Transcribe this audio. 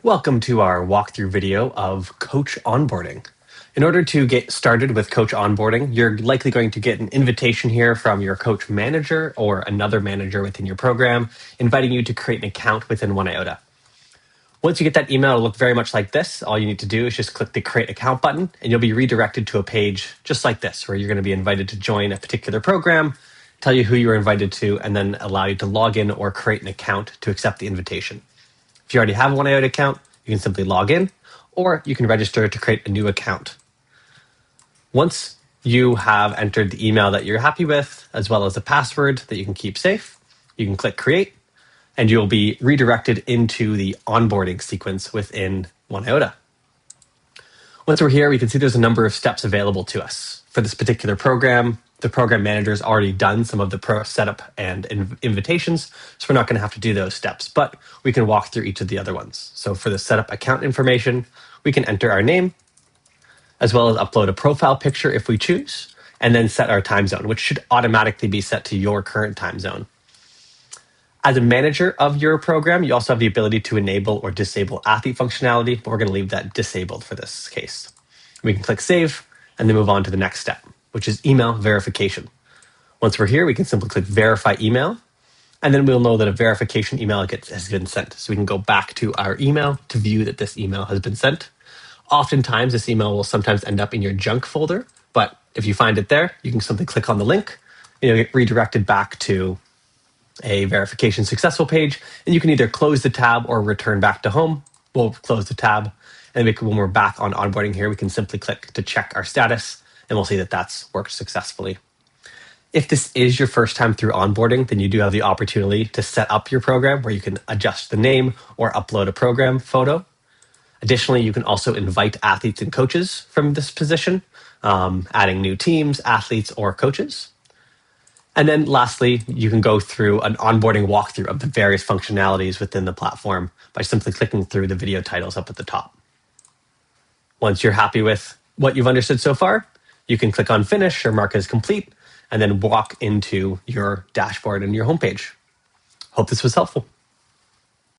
Welcome to our walkthrough video of Coach Onboarding. In order to get started with Coach Onboarding, you're likely going to get an invitation here from your coach manager or another manager within your program, inviting you to create an account within Iota. Once you get that email, it'll look very much like this. All you need to do is just click the Create Account button, and you'll be redirected to a page just like this, where you're going to be invited to join a particular program, tell you who you were invited to, and then allow you to log in or create an account to accept the invitation. If you already have a Iota account, you can simply log in, or you can register to create a new account. Once you have entered the email that you're happy with, as well as a password that you can keep safe, you can click Create, and you'll be redirected into the onboarding sequence within Iota. Once we're here, we can see there's a number of steps available to us. For this particular program, the program manager's already done some of the setup and invitations, so we're not going to have to do those steps, but we can walk through each of the other ones. So for the setup account information, we can enter our name, as well as upload a profile picture if we choose, and then set our time zone, which should automatically be set to your current time zone. As a manager of your program, you also have the ability to enable or disable athlete functionality, but we're going to leave that disabled for this case. We can click Save and then move on to the next step, which is email verification. Once we're here, we can simply click Verify Email, and then we'll know that a verification email has been sent. So we can go back to our email to view that this email has been sent. Oftentimes, this email will sometimes end up in your junk folder, but if you find it there, you can simply click on the link, and you'll get redirected back to a verification successful page, and you can either close the tab or return back to home. We'll close the tab, and when we're back on onboarding here, we can simply click to check our status, and we'll see that that's worked successfully. If this is your first time through onboarding, then you do have the opportunity to set up your program where you can adjust the name or upload a program photo. Additionally, you can also invite athletes and coaches from this position, adding new teams, athletes, or coaches. And then lastly, you can go through an onboarding walkthrough of the various functionalities within the platform by simply clicking through the video titles up at the top. Once you're happy with what you've understood so far, you can click on Finish or mark as complete, and then walk into your dashboard and your homepage. Hope this was helpful.